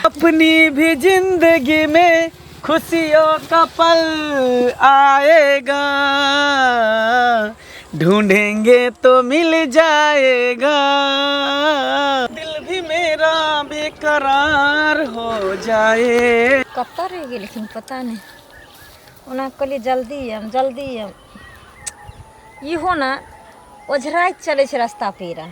अपनी भी जिंदगी में खुशियों का पल आएगा, ढूंढेंगे तो मिल जाएगा, दिल भी मेरा बेकरार हो जाए। कब रहेगी लेकिन पता नहीं उन्हें कहली जल्दी हम ये हो ना ओझराइत चले छे रास्ता पेरा।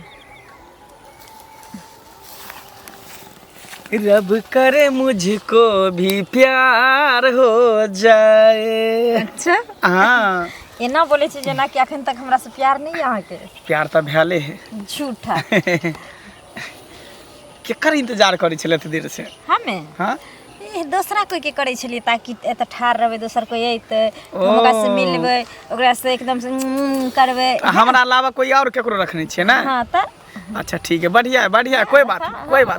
रब करे मुझको भी प्यार हो जाए। अच्छा हाँ एना बोले छे जना कि अखन तक हमरा से प्यार नहीं यहाँ के। प्यार तो भैले है। झूठा केकर इंतजार करे छले एते देर से हमें। हाँ दूसरा कोई के करे छलिए ताकि एत ठार रहबे दोसर कोई अइते हमरा से मिलबे ओकरा से एकदम से करबे। हमरा अलावा कोई और केकरो रखने छे ना। हां त अच्छा ठीक है बढ़िया कोई बात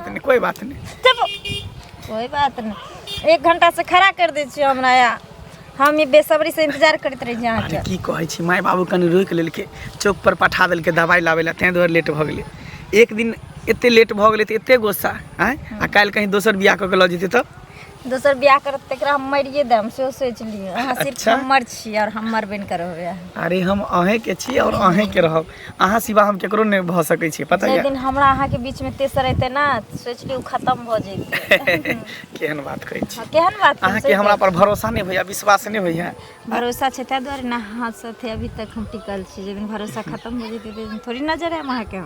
नहीं कोई बात नहीं। 1 घंटा से खड़ा कर दे छियो हमरा या हम ये बेसब्री से इंतजार करते रह जाए। अरे की कहै छी माय बाबू कनी रोक लेलके चौक पर पठा देलके दवाई लावे ला तें दुआरे लेट भ गेलै। एक दिन एते लेट भ गेलै त एते गुस्सा हैं आ काल कहीं दोसर बियाह क के ल जेते त दोसर बियाह करत तकरा हम मरिए देम से सोच लिए। अहाँ सिर्फ हमर छी और हमर बन कर होबे। अरे हम अहे के छी और अहे के रहब अहाँ सिवा हम केकरो नहीं भ सकै छी पता है। दिन हमरा अहाँ के बीच में तेसर रहते ना सोच के उ खत्म भ जइते। केहन बात कहै छी केहन बात अहाँ के हमरा पर भरोसा नहीं भैया विश्वास नहीं भैया। भरोसा छै त द्वारे ना हाथ से थे अभी तक हम टिकल छी। जे दिन भरोसा खत्म हो जइते दिन थोड़ी नजर है अहाँ के।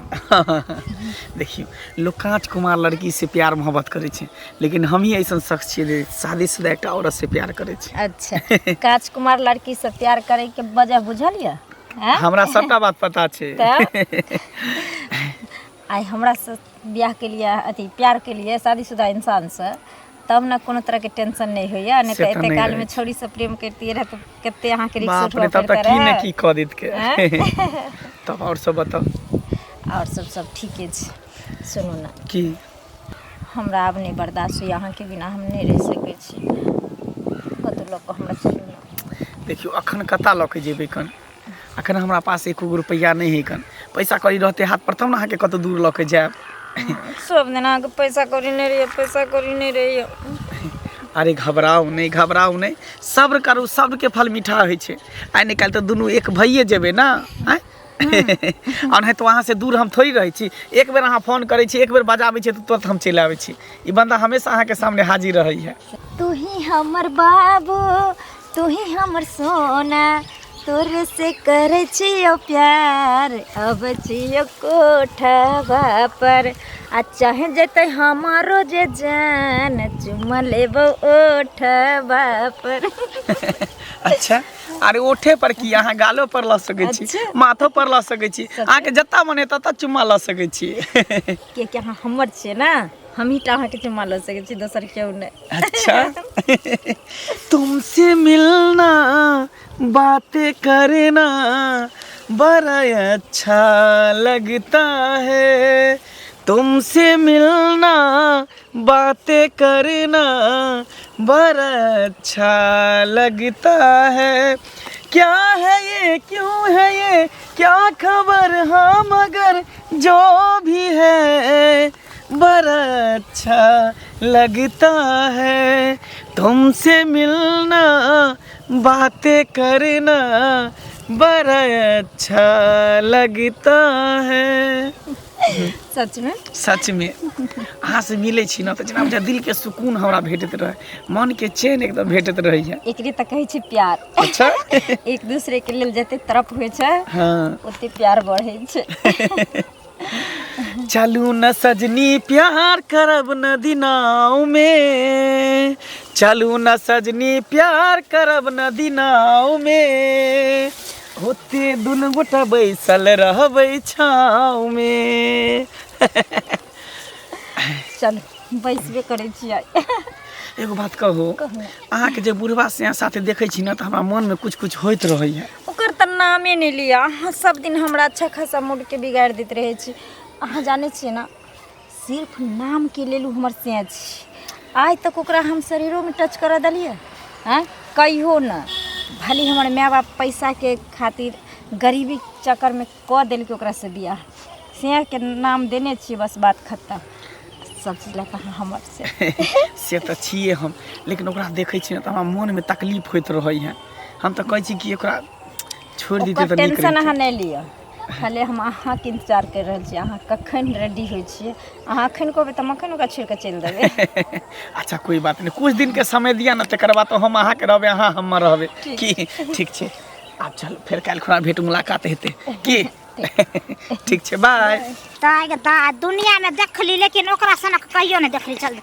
देखियो लोग कांच कुमार लड़की से प्यार मोहब्बत करे छे लेकिन हम ही ऐसा शख्स छे शादीशुदा एक औरत से प्यार करे छे। अच्छा कांच कुमार लड़की से प्यार करे के वजह बुझलिए हमरा सबटा बात पता छे। आई हमरा से ब्याह के लिए अथी प्यार के लिए शादीशुदा इंसान से तब ना कोनो तरह के टेंशन नहीं होइया। नहीं तो एते काल में छोरी से प्रेम करती रहे तो कते अहाँ के रिक्स उठवा पड़ता रहे। की ने की क देत के तब और सब बताओ। और सब ठीके छे। सुनो ना की हमरा अब नहीं बर्दाश्त हुई अहाँ के बिना हम नहीं रह सके छी। कत लोग को हमरा चलो देखियो अखन कता ल के जेबे कन अखन हमरा पास 1 रुपया नहीं है कन पैसा करी रहते हाथ पर तब ना अहाँ के कत दूर ल के जाब। सब दिन अहाँ के पैसा करी नहीं रही। अरे घबराओ नहीं सब्र करू सब्र के फल मीठा होय छे। आइ निकाल तो दुनू एक भइए जेबे ना हैं। और नहीं तो वहाँ से दूर हम थोड़ी रही छी। एक बेर अहाँ फोन करे छी एक बेर बजाबे छी तो तुरंत हम चलि आवे छी। ई बंदा हमेशा अहाँ के सामने हाजिर रही है। तू ही हमर बाबू तू ही हमर सोना तोर से करे छियो प्यार अब छियो कोठवा पर आ चाहे जते हमारो जे जान चुमा लेबो ओठवा पर। अच्छा अरे ओठे पर की अहाँ गालो पर ल सकै छी माथो पर ल सकै छी अहाँ के जत्ता मने तत्ता चुम्मा ल सकै छी। के अहाँ हमर छिए ना हम ही अहाँ के चुम्मा ल सकै छी दोसर केओ नहीं। अच्छा तुमसे मिलना बातें करना बड़ा अच्छा लगता है। तुमसे मिलना बातें करना बड़ा अच्छा लगता है। क्या है ये क्यों है ये क्या खबर हाँ मगर जो भी है बड़ा अच्छा लगता है। तुमसे मिलना बातें करना बड़ा अच्छा लगता है। सच में अहाँ से मिले छी ना तो जना मुझे दिल के सुकून हमरा भेटत रहे मन के चैन एकदम भेटत रही है। एकरे त कहै छी प्यार। अच्छा एक दूसरे के लेल जते तरफ होय छै हाँ ओते प्यार बढ़ै छै। चलू न सजनी प्यार करब न दिनाव में चलू न सजनी प्यार करब न दिनाव में होते दुनू गोटा बैसल रहबै छाव में। चल बैसबे करे छियै। एगो बात कहू अहाँ के जे बुढ़वा से साथे देखै छी ना त हमरा मन में कुछ होइत रहै है। ओकर त नामे नहीं लिया अहाँ सब दिन हमरा अच्छा खासा मूड के बिगाड़ देत रहे छी। अहाँ जाने छिए ना सिर्फ नाम के लेलू हमर से छी आज तक ओकरा हम शरीरों में टच कर दलिए हैं कहियो ना। भले हमारे माँ बाप पैसा के खातिर गरीबी चक्कर में क दिल के ओकरा से बियाह सिंह के नाम देने छी, बस बात खत्म। सब चीज लगा हमर से से तऽ छिए हम, लेकिन ओकरा देखै छी ने तऽ हमरा मोनमे तकलीफ होइत रहै है। हम तऽ कहै छी कि ओकरा छोड़ि दितै तऽ नीक टेंशन रहितै। अहाँ नहि लिअ, खाली हम अहाँके इंतजार कर रहल छी। अहाँ कखन रेडी होइ छियै, अहाँ अखन कहबै तऽ हम अखन ओकरा छोड़ि कऽ चलि देबै। अच्छा कोई बात नहीं, कुछ दिन के समय दिया ना, तकर बाद तो हम अहाँके रहबै, अहाँ हमर रहबै की। ठीक छै, आब चल फेर काल्हि खुना भेट मुलाकात हेतै की। ठीक छै, बाय। दुनिया में देखली, लेकिन ओकरा सनक कहियो नहीं देखली। चल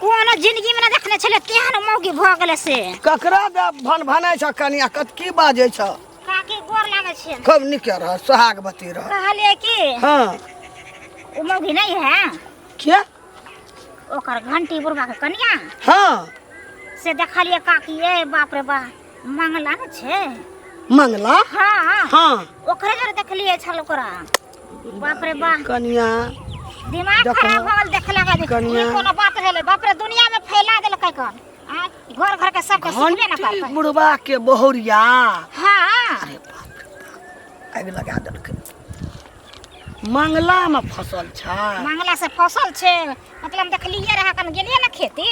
कोनो जिंदगी में ना देखने छले तेहन मौगी भ गेले से। ककरा भन भनै छ कनिया, कत की बाजै छ? काकी गोर लागे छै। खूब निके रह, सुहागवती रह। कहलिए कि हाँ ओ मौगी नहीं है क्या? ओकर घंटी बुढ़वा के कनिया हाँ से देखलिए काकी। ए बाप रे बा, मंगला न छे। मंगला? हाँ हाँ ओकरे जर देखलिए छल ओकरा। बाप रे बा, कनिया दिमाग देखो, खराब हो गेल देखला के। कनिया। ई कोनो बात भेले? बाप रे, दुनिया में फैला देलकै कौन? घर घर के सब के सिखबे न घंटी करतै। बुढ़वा के बहुरिया हाँ आगि लगा देलकै। मंगला में फसल छ। मंगला से फसल छे, मतलब देखलिए रहा कन गेलिए ना खेती,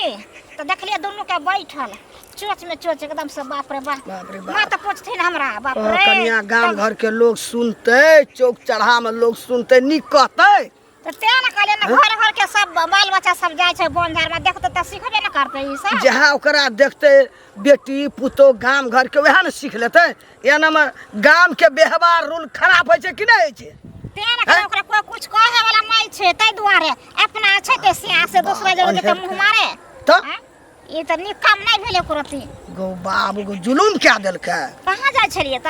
तो देखलिए दोनों के बैठल चोच में चोच एकदम से। बाप रे बाप, बाप रे बाप। मां तो पूछथिन हमरा। बाप हाँ, रे कनिया गांव घर के लोग सुनते, चौक चढ़ा में लोग सुनते, निक कहते। तो ते न कहले ना, घर घर के सब बाल बच्चा सब जाय छै बोन झार में, देखते त सिखबे न करते ई सब। जहाँ ओकरा देखते बेटी पुतो गांव घर के, वह न सीख लेते। एना में गांव के व्यवहार रूल खराब होय छै कि नहीं होय छै? ते न कहले ओकरा कोई कुछ कहे वाला नहीं छै, तै दुआरे अपना छै ते सिया से दूसरा जगह के मुंह मारे। तो ई त निक काम नहीं भेले करती। गो बाबू गो जुलूम क्या देलकै। कहां जाय छलिए त?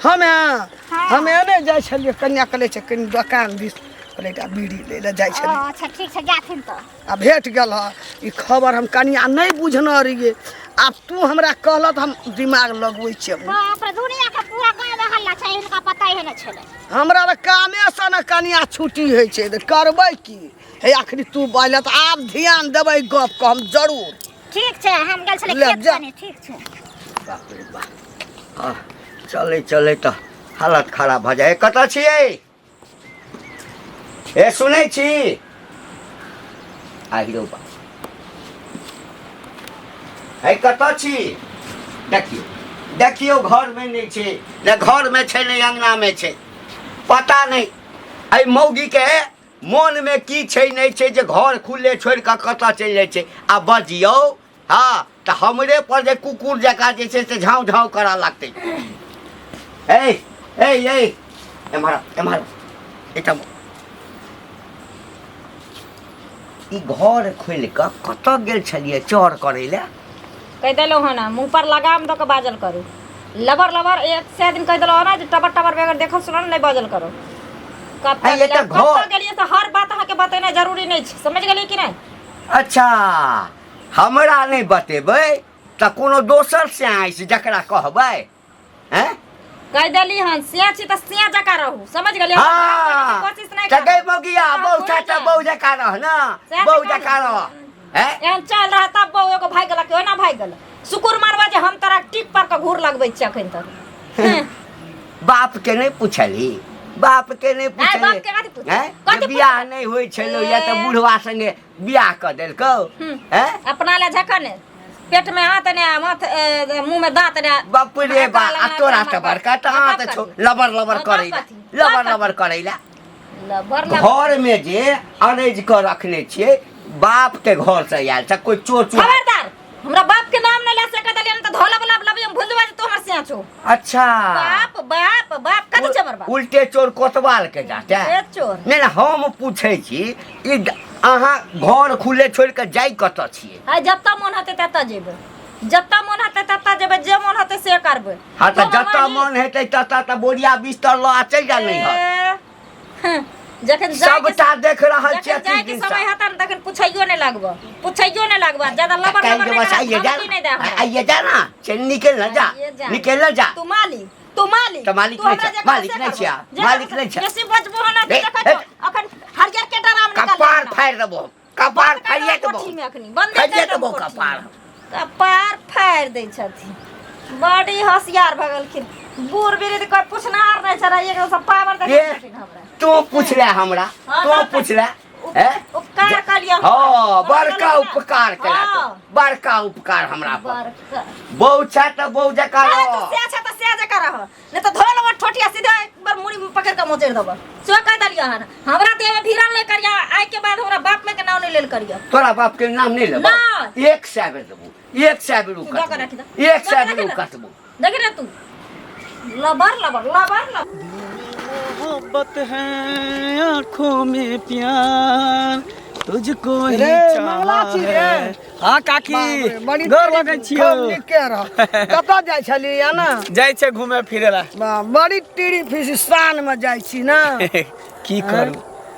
हम एने जाय छलिए, कन्या कले छै कनी दुकान दिस, कलेटा बीड़ी ले ले जाय छलिए। अच्छा ठीक छै, जाथिन त। आ भेट गेल ह ई खबर, हम कनिया नहीं बुझना रहिए। अब तू हमरा कहलत, हम दिमाग लगबै छियै। बाप रे, दुनिया के पूरा गांव में हल्ला छै, इनका पता ही नहीं छले। हमरा त कामे से न कनिया छुट्टी होय छै, त करबै की। हे अखनी तू बोलत, आब ध्यान देबै गप को हम जरूर। ठीक छै, हम गेल छले ले खेत जा। कने। ठीक छै। बाप रे बाप, चले चले तो हालत खराब भ जाए। कत छिए? ए सुनै छी? आइरो बा, है कत छी? देखियो देखियो, घर में नहीं छे, न घर में छे न अंगना में छे। पता नहीं आई मौगी के मन में की छे नहीं छे, जे घर खुले छोड़ के कत चल जाए छे। आ बजियो हाँ तो हमरे पर जे कुकुर जका जे छे से झाँव झाँव करा लगते। ए ए ए एम्हर एम्हर एकदम ई घर खोल के कत गेल छलिए चोर करे ले? कह दिलो है ना, मुँह पर लगाम दो के बाजल करू। लबर लबर एक से दिन कह दिलो है ना, जे टबर टबर बगैर देखल सुनल नहीं बाजल करो। कब ये तो घर गेलिए तो हर बात अहाँ के बतेना जरूरी नहीं छै, समझ गेलिए कि नहीं? अच्छा हमरा नहीं बतेबै त कोनो दोसर से आई से जकरा कहबै? हैं कह दिली हन सिया छी त सिया जका रहू, समझ गेलिए? हाँ कोशिश नहीं त गई मौगिया बहु चाचा बहु जका रह ना, बहु जका रह। हैं एहन चल रहा तब बहू एगो भाग गेला, केना भाग गेल? शुक्र मारबा जे हम तोरा टिक पर के घूर लगबै छी अखन तक। बाप के नहीं पूछली? बाप के नहीं बाप के कथी पूछली? पूछली? हैं कथी बियाह पूछली? नहीं होई छलो या त बुढ़वा संगे बियाह क देलको? हैं अपना ले झकन पेट में हाथ ने माथ मुंह में दांत ने। बाप रे बा, आ तोरा त बड़का त हाथ छो लबर लबर करैला, लबर लबर करैला। लबर घर में जे अरेज कर रखने छिए, बाप के घर से आयल छ कोई चोर चोर। खबरदार, हमरा बाप के नाम न ले सके दलियन त धोला वाला लबे हम भुलवा जे तोहर सिया छो। अच्छा बाप बाप बाप कथि छमर बाप? उल्टे चोर कोतवाल के जाते। ए चोर नहीं हम पूछे छी, ई अहाँ घर खुले छोड़ के जाई कत छिए? हाय जत्ता मन हते तत्ता जेबे, जत्ता मन हते तत्ता जेबे, जे मन हते से करबे। हाँ तो जत्ता मन हेतै तत्ता त बोरिया बिस्तर ल आ चल जा नहीं है। जखन सबटा देख रहल छियै जखन जाय के समय हता न तखन पूछैयो नहीं लागबो, पूछैयो नहीं लागबो। ज्यादा लबर लबर नहीं बस आइए जा, नहीं दे हमरा। आइए जा ना, चल निकल न जा, निकल न जा। तू मालिक, तू मालिक, तो मालिक नहीं छै, मालिक नहीं छै, मालिक नहीं छै। जैसे बजबो है ना ए, देखत ए, अखन हरियर के डराम निकाल। कपार फाड़ देबो, कपार फाड़िए देबो, कोठी में अखनी बंद फाड़िए देबो कपार। कपार फाड़ दै छथिन। बड़ी होशियार भगलखिन। बूढ़ बीरी कोई पूछनार नहीं छरा, एक सब पावर दे ये छथिन हमरा। तू पूछ ले हमरा, तू पूछ ले। उपकार कर लियो। हाँ, बड़का उपकार करा हाँ। तो, बड़का उपकार हमरा पर। बड़का बहु छा तो बहु जका अरे रहो। तो से अच्छा तो से जका रह नहीं तो धोल वो ठोटिया सीधा एक बार मुड़ी में पकड़ के मोचेड़ देबो सो कह दलियो हन हमरा ते में भिरल नहीं करिया आइ के बाद हमरा बाप में के नाम नहीं लेल करियो तोरा बाप के नाम नहीं लेबो। नहीं। 1 सेकंड देबो, 1 सेकंड रुक। जा कर रख दे 1 सेकंड कटबो। देख रे तू लबर लबर लबर लबर मोहब्बत है आँखों में प्यार तुझको ही रे, चाहा मंगला छी रे। है। हाँ काकी बड़ी गोर लगै छियो। के रह कतऽ जाइ छली या ना जाइ छै घूमे फिरे ला। बड़ी टीरी फिसिस्तान में जाइ छी ना। की करू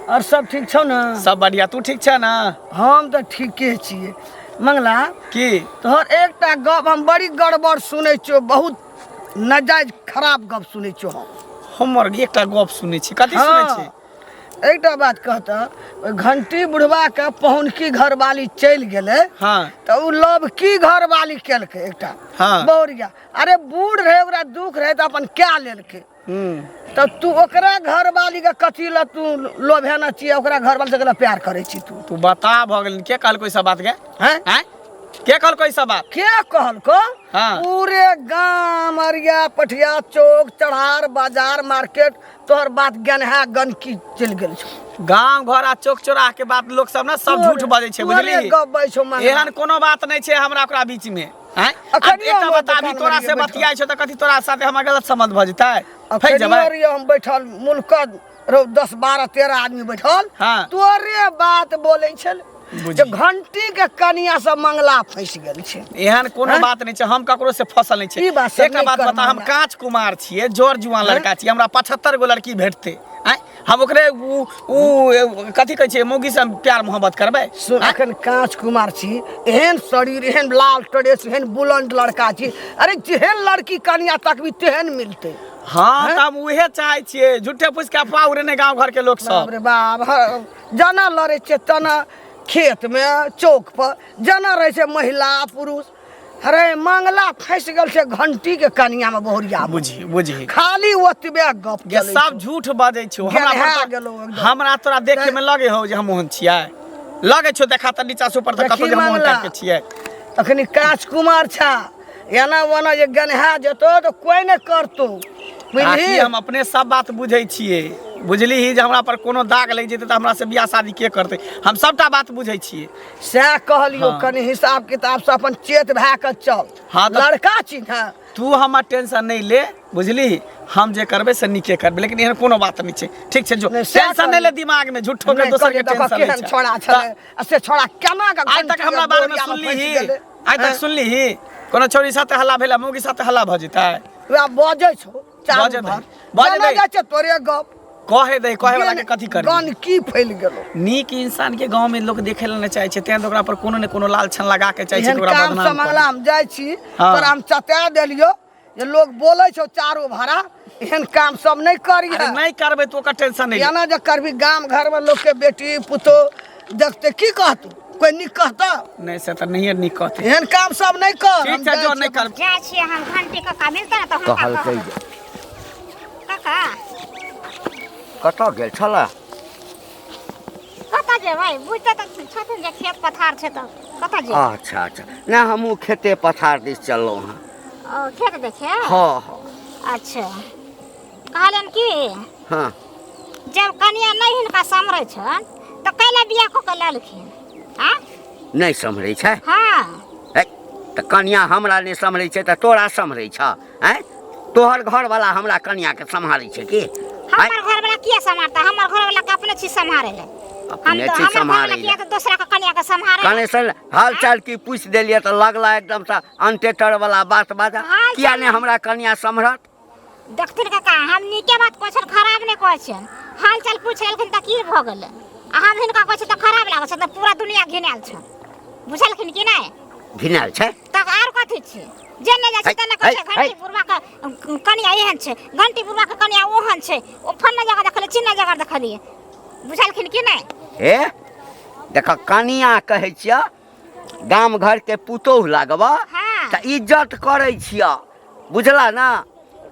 और सब ठीक छौ ना? सब बढ़िया, तू ठीक छ ना? हम तो ठीके छियै। मंगला की तोहर एकटा गप हम बड़ी गड़बड़ सुनै छियौ, बहुत नाजायज खराब गप सुनै छियौ हम। हमर एकटा गप सुनै छी, कथि सुनै छी? एकटा बात कहता, घंटी बुढ़वा के पहुनकी घरवाली चलि गेलै हाँ तो उ लव की घरवाली केलकै एकटा हाँ। बौरिया। अरे बूढ़ रहे ओकरा दुख रहे तो अपन क्या लेलकै। तो तू ओकरा घरवाली के कथी ला तू लोभेना चाहिए, ओकरा घरवाली से प्यार करे छी तू? तू बता भ गेल के कहल कोई सब बात के हैं? हैं के कहल कोई सब बात? क्या कहल को? हाँ। पूरे गांव अरिया पठिया चौक चढ़ार बाजार मार्केट तोहर बात गनहा गनकी चल गेल छौ। गांव घर आ चौक चौराह के बात लोग सब ना सब झूठ बजै छै, बुझली? एहन कोनो बात नहीं छै हमरा ओकरा बीच में। हैं अखनियो एकटा हम बता भी दुकान तोरा में से बैठल। बतियाइ छौ त कथि तोरा साथे हमरा गलत संबंध भ जेतै? फै जबै हम बैठल मुल्क 10 12 13 आदमी बैठल। हाँ। तोरे बात बोले छल बुझी। जे घंटी के कनिया से मंगला फंस गेल छै। एहन कोनो हैं? बात नहीं छै, हम ककरो से फसल नहीं छै। ई बात सब एकटा नहीं बात कर बता, हम मानना। कांच कुमार छियै, जोर जुआन लड़का छियै, हमरा 75 गो लड़की भेटते। हैं हम ओकरे उ कथि कहै छै मौगी से प्यार मोहब्बत करबै? सुन, अखन कांच कुमार छी, एहन शरीर एहन लाल ड्रेस एहन बुलंद लड़का छी। अरे जेहन लड़की कनिया तकबी तेहन मिलते। हाँ हैं? त हम उहे चाहै छियै, झूठे पूछ के अफवाह उड़ेने गांव घर के लोग बाप सब। रे बाप, जना लड़े छै तना खेत में चौक पर, जना रहे छै महिला पुरुष। अरे मंगला फंस गेल छै घंटी के कनिया में बहुरिया में। बुझी बुझी खाली ओतबे गप ये चलै सब छै। झूठ बजै छौ। गनहा हमरा गेलौ एकदम। हमरा तोरा देखे में लगे हो जे हम मोहन छियै? लगे छौ देखा त नीचा से ऊपर तक कतो देखी जे हम मोहन मंगला। टाइप के छियै? अखनी कांच कुमार छा, एना वना जे गनहा जेतो तो कोई न करतो, आखिर बुझली? हम अपने सब बात बुझै छियै, बुझली ही जे हमरा पर कोनो दाग लग जेतै त हमरा से बियाह शादी के करतै? हम सबटा बात बुझै छियै। सएह कहलियो, हाँ। कनी हिसाब किताब से अपन चेत भए के चल। हाँ तो- लड़का चिन्ह तू हमर टेंशन नहीं ले, बुझली? हम जे करबै से नीके करबै, लेकिन एहन कोनो बात नहीं छै। ठीक छै जो नहीं, सएह टेंशन नहीं ले दिमाग में, झूठो के दोसर के टेंशन केहन नहीं छोड़ा छै। छले, आ से छोड़ा केना के आज तक घंटी हमरा के बारे में बोरिया सुनली फंस ही? गेलै। आज तक सुनली ही? कोनो छोरी साथे हल्ला भेला, मौगी साथे हल्ला भ जेतै? वएह बजै छौ चारू बजै भर। बजै जना दे। जाइ छै तोरे गप। कहे वाला के कथी करबै? गन की फैल गेलो। नीक इंसान के गांव में लोग देखे ला नहीं चाहे छै, तें ओकरा पर कोनो ने कोनो लाल छन लगा के चाहे छै एहन कि ओकरा काम से बदनाम मंगला करै। हम जाइ छी, हाँ। तोरा हम चटा देलियो जे लोग बोलै छौ चारो भरा, एहन काम सब नहीं करिए। अरे नहीं करबै तो ओकर टेंशन नहीं ले। एना जे करबी गांव घर में लोग के बेटी पुतो देखते की कहतू? कोई निक कहता? नहीं से त नहीं निक कहते। एहन काम सब नहीं कर। ठीक हम छै जाइ जो छी नहीं कर। जाइ छियै हम घंटी के काबिल त हम कहलकै जे काका कतऽ गेल छला? कतऽ जेबै? बुझते त छथिन जे खेत पथार छै त कतऽ जेबै? अच्छा अच्छा, ना हमहूँ खेते पथार दिस चललहुँ हँ। खेत देखे? हाँ हाँ अच्छा कहलन की हाँ। जब कनिया नहीं हिनका समरै छन त कैला बियाह क के लेलखिन? हाँ नहीं सम्हरै छै? हाँ है त कनिया हमरा नहीं सम्हरै छै त तोरा सम्हरै छ? हैं तोहर घरवाला हमरा कनिया के सम्हारै छै की? हमर घर वाला किया संभालता? हमर घर वाला के अपने चीज संभाले ले। अपने हम चीज तो हमर घर संभालै वाला ले। किया तो दूसरा के कनिया के संभाले ले। कने से हाल चाल की पूछ देलिए तो लगला एकदम सा अनटेटर वाला बात बाजा। हाल किया चाल ने हमरा कनिया सम्हरत? देखथिन काका हम नीके बात कहै छन, खराब नहीं कहै छन। हाल चाल पूछ लेलखिन त की भ गेलै? आ हम हिनका कहै छ त खराब लागै छ त पूरा दुनिया घिनाल छ। बुझलखिन कि नहीं? घिनाल छै? त आर कथि छै? जेने जाइ छै तेने कहै छै है, है। घंटी बुढ़वा के कनिया एहन छै, घंटी बुढ़वा के कनिया ओहन छै, ओ फन्ना जगह देखले चिन्ना जगह देखलिए। बुझलखिन कि नहीं? हे देख कनिया कहै छिय, गाम घर के पुतोह लागबा हाँ। त इज्जत करै छिय, बुझला ना?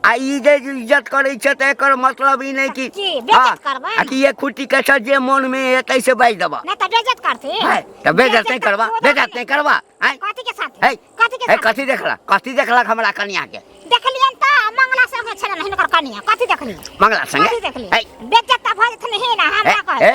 आ ई जे इज्जत करै छै त एकर मतलब ई नहीं कि की बेइज्जत करबै? आ कि ये खुट्टी के छ जे मन में एतै से बाज देबा। नहीं तो बेइज्जत करती है त बेइज्जत नहीं करबा, बेइज्जत नहीं करबा। है कथी के साथ है कथी के है साथ कथी देखला हमरा कन्या के देखलियन त मंगला संगे छले नहीं कर कनिया कथी देखलियन मंगला संगे कथी देखलियन है बेइज्जत त भ जथन हे ना हमरा कह है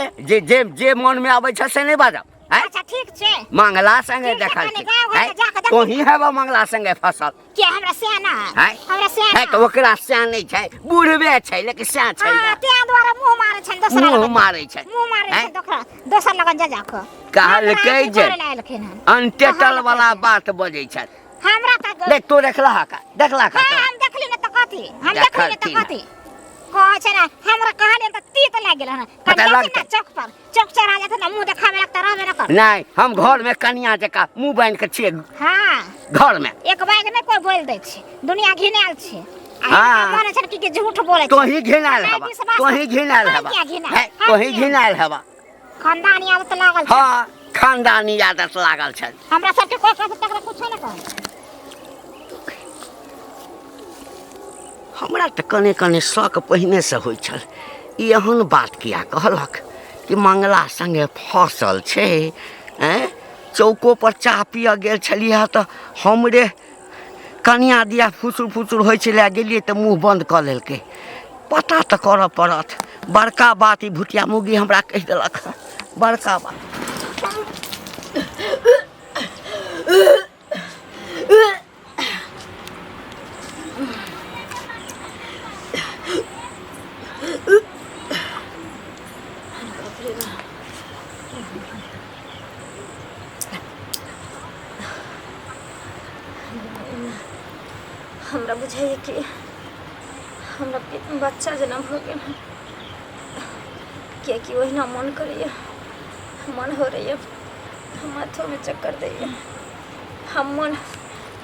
जे मन में आबै छ से नहीं बाजब। है अच्छा ठीक छे मंगला संगे ठीक छै, देखल कनी छै। गाँव घर है में जाके देखू। तोही हेबा मंगला संगे फसल। के हमरा सेना है हमरा सेना है तो ओकरा स्यान नहीं छै, बूढ़बे छै लेकिन स्यान छै। हां ते द्वारा मुंह मारे छन दोसरा मुंह लगन मारै छै। मुंह मारे हैं? छन दोसर लगन जा जाके कहलकै जे अनटेटल वाला बात बजै छै। हमरा त देख तो देखला का हम देखली न त कथी हम देखली न त कथी कह छै ना हमरा कहले त तीत लाग गेल न पता कनिया लगतै। ना चौक चढ़ा जात न मुंह देखावे लगता रहबे न कर नहीं हम घर में कनिया जका मुंह बांध के छिए हां घर में। एक बाग में कोई बोल दै छै दुनिया घिनाल छै हाँ। माने छन कि झूठ बोले तो ही घिनाल हवा तोही घिनाल हवा है तोही घिनाल हवा। खानदानी आदत लागल छै हाँ खानदानी आदत लागल छै। हमरा सबके कोई कह तकरा कुछ नै कह हमरा त कने कने शौक पहिने से होइ छल ई एहन बात किया कहलक कि मंगला संगे फसल छै। हैं चौको पर चाह पिया गेल छलिए त हमरे कनिया दिया फुसुर होइ छलै गेलिए त मुंह बंद क लेलकै। पता त करऽ पड़त बड़का बात ई भुटिया मुगी हमरा कहि देलक बड़का बात। हमरा बुझाइए कि हमरा पेट में बच्चा जन्म हो गया कियाकि ओहिना मन करैए मन हो रही है माथो में चक्कर दैए हम मन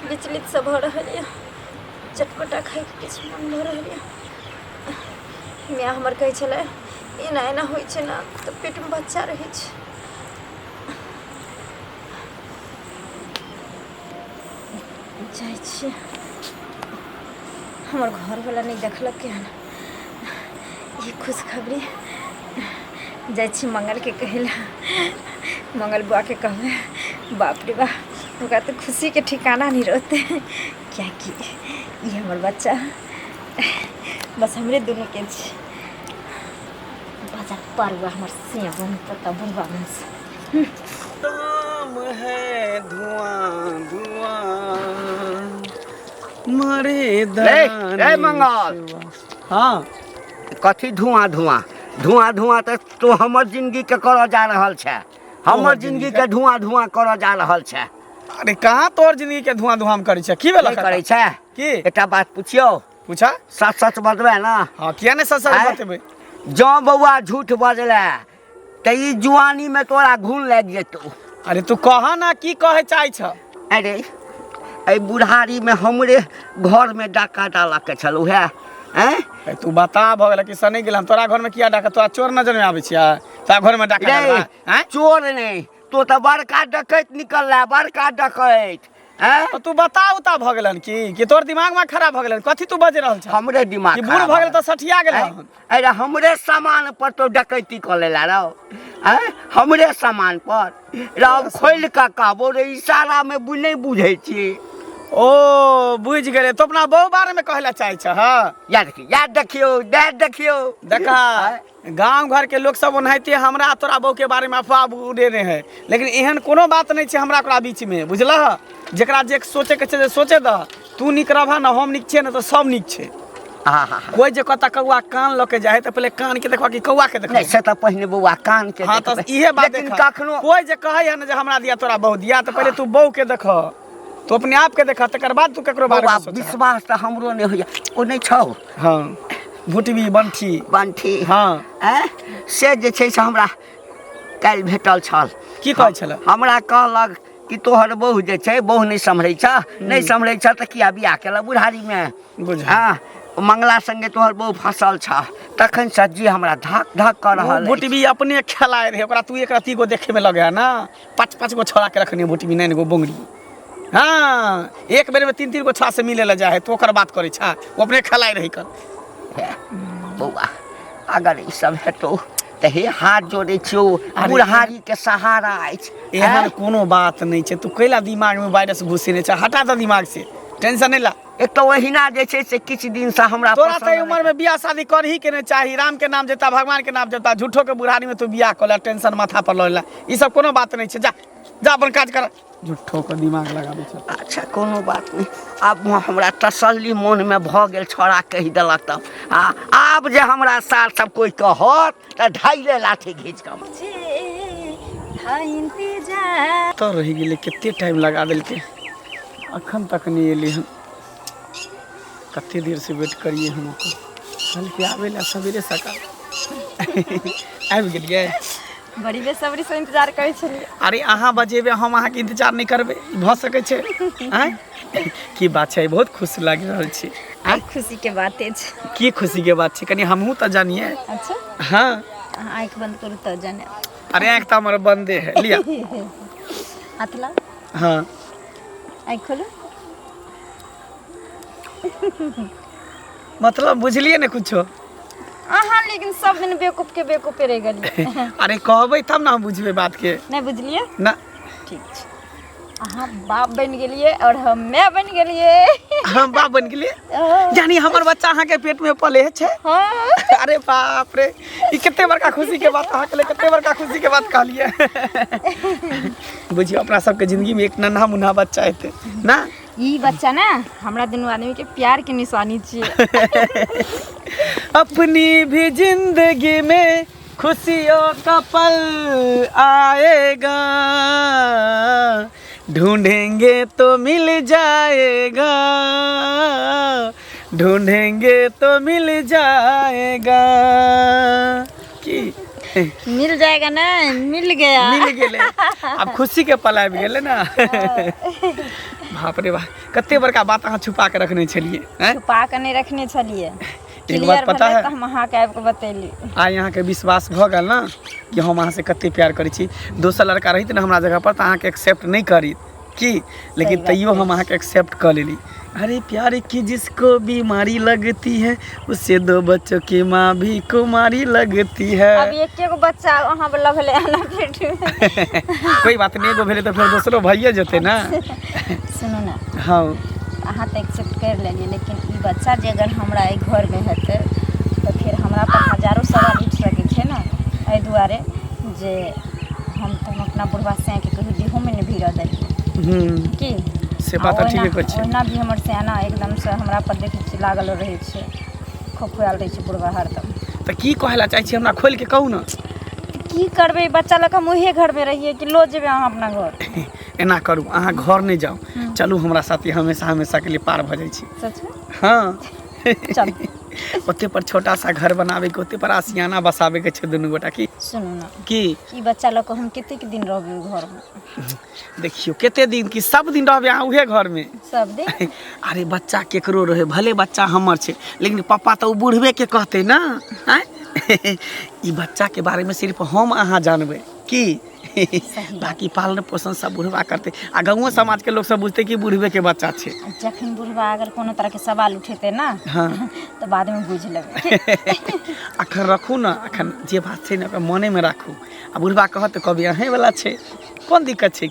विचलित से भ रहल है चटपटा खाए के किछु मन भ रहल है। माय हमर कहै छलै एना एना होइ छै ना तो पेट में बच्चा रहै छै। जाइ छी हमार घर वाला नहीं देखलक के हन ये खुशखबरी जाइ छी मंगल के कहला मंगल बुआ के कहबे बाप रे बा ओकरा तो खुशी के ठिकाना नहीं रहते क्या कि ये हमार बच्चा बस हमरे दोनों के छी बाजार पर हुआ हमर से बन त बुढ़वा में से नाम है धुआं धुआं मरे ए मंगल हाँ कथी धुआं त तो हमर जिंदगी के करऽ जा रहल छै। हमर जिंदगी के धुआं करऽ जा रहल छै। अरे कहाँ तोर जिंदगी के धुआं धुआं करै छै की भेल की करै छै की एकटा बात पूछियो पूछा सच बतबे ना। हाँ किया नहीं सच आय? बतेबै जँ बौआ झूठ बजले त ई जुआनी में तोरा घून लाग जेतौ। अरे तू कहा ना की कहे चाहे छ अरे ए बुढ़ारी में हमरे घर में डाका डाला के छलौ है हैं तू बता भ गेल कि सने गेल हम तोरा घर में किया डाका तोरा चोर नजर में आबै छिया तोरा घर में डाका रे, डालबा हैं चोर नहीं तो त बड़का डकैत निकलला बड़का डकैत हैं तो तू बता उता भ गेलन कि तोर दिमाग में खराब भ गेलन कथी तू बज रहल छ हमरे दिमाग कि बूढ़ भ गेल त सठिया गेल हैं? अरे हमरे सामान पर तो डकैती कर लेला रहो हैं हमरे सामान पर रहो खोल का कहबो रे इशारा में नहीं बुझै छी। ओ बुझ गेले तो अपना बहू बारे में कहला चाहे छ हां याद देखियो देखा गांव घर के लोग सब ओनाहिते हमरा तोरा बहू के बारे में अफवाह उड़ेने है लेकिन एहन कोनो बात नहीं छै हमरा ओकरा बीच में बुझलह जेकरा जे सोचे के छै जे सोचे द तू निक रहबा ना हम निक छै ना तो सब निक छै। कोई जे कहता कौआ कान लके जाए तो पहले कान के देखबा कि कौआ के देखबा नहीं से तो पहिने बौआ कान के हां तो इहे बात लेकिन देखा कखनो कोई जे कहे है ना जे हमरा दिया तोरा बहू दिया तो पहले तू बहू के देख तू अपने आप के देखा तकर बाद तू केकरो बारे बौआ में सोच विश्वास तो हमरो नहीं होया ओ नहीं छौ हां भुटबी बंठी हां हैं से जे छै से हमरा काल भेटल छल की कहै छल हमरा कहलक कि तोहर बहू जे छै बहू नहीं सम्हरै छ नहीं सम्हरै छ त किया बियाह केला बुढ़ारी में बुझ हां मंगला संगे तोहर बहू फसल छ तखन सज्जी हमरा धक धक कर रहल भुटबी अपने खेलाए रहे ओकरा तू एक रती गो देखे में लगे है ना पांच गो छोड़ा के रखनी भुटबी नहीं गो बोंगड़ी हाँ एक बेर में 3-3 गो छा से मिले ला जाए तो ओकर बात करे छा वो अपने खलाई रही कर बौआ अगर ई सब हेतौ तऽ हे हाथ जोड़े छियौ बुढ़हारी के सहारा अछि एहन कोनो बात नहीं है तू कैला दिमाग में वायरस घुसेने छा हटा दे दिमाग से टेंशन नहीं ला एक तो ओहिना जे छै से किछु दिन से हमरा तोरा पसंद से उम्र में बियाह शादी कर ही के नहीं चाहिए राम के नाम देता भगवान के नाम देता झूठो के बुढ़ारी में तू बियाह कर टेंशन माथा पर लैला ई सब कोनो बात नहीं है जा जा अपन काज कर झूठो के दिमाग लगाबे छै अच्छा कोनो बात नहीं आब हमरा तसल्ली मन में भ गेल छोड़ा कहि देलक तब आब जे हमरा साथ सब कोई कहत तऽ ढाइले लाठी घींच के इंतजार तो रही गेले कितने टाइम लगा देलके अखन तक नहीं एली हम कते देर से वेट करिए हम कल के आवे ला सवेरे सकाल आबि गेलिए बड़ी बेसब्री से इंतजार करे छलिए अरे अहाँ बजेबे हम अहाँ के इंतजार नहीं करबे भ सकै छै हैं की बात छै बहुत खुश लाग रहल छी आई खुशी के बाते छै की खुशी के बात छै कनी हमहू त जानिए अच्छा हाँ आँख बंद करू तो जाने अरे आँख तो हमारा बंदे है लिया हाथ ला हाँ आँख खोलो मतलब बुझलिए ने कुछो अहाँ लेकिन सब दिन बेवकूफे रह गेलिए अरे कहबै तब ना हम बुझबे बात के नहीं बुझलिए ना ठीक छै अहाँ बाप बन गेलिए और हम मैं बन गेलिए हम बाप बन गेलिए जानी हमर बच्चा अहाँ के पेट में पले छै हाँ अरे बाप रे ई कितने बड़का खुशी के बात अहाँ के लिए कितने बड़का खुशी के बात कहलिए बुझियो अपना सबके जिंदगी में एक नन्हा मुन्हा बच्चा हेते ना ई बच्चा ना हमरा दुनू आदमी के प्यार के निशानी छिए अपनी भी जिंदगी में खुशियों का पल आएगा ढूंढेंगे तो मिल जाएगा ढूंढेंगे तो मिल जाएगा की मिल जाएगा ना मिल गया मिल गेले अब खुशी के पल आबि गेले ना बाप रे बाप कते बड़का बात अहाँ छुपा के रखने छलिए हैं छुपा के नहीं रखने छलिए एक बात पता है हम अहाँ के आबि के बतेली आइ यहाँ के विश्वास भ गेल ना कि हम अहाँ से कते प्यार करै छी दोसर लड़का रहित ना हमरा जगह पर तो अहाँ के एक्सेप्ट नहीं करी की लेकिन तैयो हम अहाँ के एक्सेप्ट कर लेली अरे प्यार की जिसको बीमारी लगती है उससे 2 बच्चों की माँ भी कुमारी लगती है अब एक बच्चा वहाँ पे लगले है ना पेट में कोई बात नहीं एगो भेले तो फिर दूसरो भइए जेते ना सुनो ना हाँ अहाँ तो एक्सेप्ट कर लेलिए लेकिन ई बच्चा जे अगर हमरा ई घर में हेतै तो फिर हमरा पर हजारों सवाल उठ सकै छै ना एहि दुआरे जे हम अपना बुढ़वा से के कहि देहो में नहीं भीड़ देलिए की से बात ठीक है छै ओना भी हमर सेना एकदम से हमरा पर देखै छी लागल रहै छै खोखोयल रहै छै बुढ़वा हरदम तो की कहला चाहै छी हमरा खोल के कहू ना की करबै बच्चा लग हम उहे घर में रहिए कि लो जेबै अहाँ अपना घर एना करू अहाँ घर नहीं जाओ चलू हमरा साथी हमेशा हमेशा के लिए पार भ जाई छी सच में हाँ चल ओते पर छोटा सा घर बनावे के ओते पर आसियाना बसावे के छै दुनू गोटा की सुनू ना की ई बच्चा लग हम कते दिन रहबै घर में देखियो केते दिन की सब दिन रहबे अहाँ उहे घर में सब दिन अरे बच्चा केकरो रहे भले बच्चा हमर छै लेकिन पापा तो बुढ़वे के कहते ना ई बच्चा के बारे में सिर्फ हम अहाँ जानबे की बाकी पालन पोषण सब बुढ़वा करते आ गाँव समाज के लोग सब बुझते कि बुढ़वे के बच्चा छे जखन बुढ़वा अगर कोनो तरह के सवाल उठेते ना हाँ तो बाद में बुझ लेबै अखन रखू ना अखन जे बात छै ना मने में राखू आ बुढ़वा कहत कभी अहें वाला छै कोन दिक्कत छै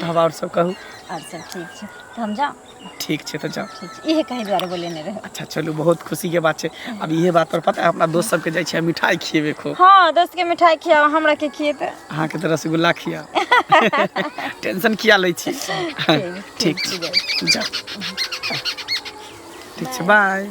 तब और सब कहू और सब ठीक छै तो हम जाओ ठीक छै तो जाओ ठीक छै इहे कहे द्वारे बोले ने रहे अच्छा चलू बहुत खुशी के बात छै अब इहे बात पर पता है अपना दोस्त सबके जाइ छै मिठाई खिएबे खूब हाँ दोस्त के मिठाई खियाओ हमरा के खिएते अहाँ के तो रसगुल्ला खिया टेंशन किया लै छी ठीक छै जाओ ठीक छै बाय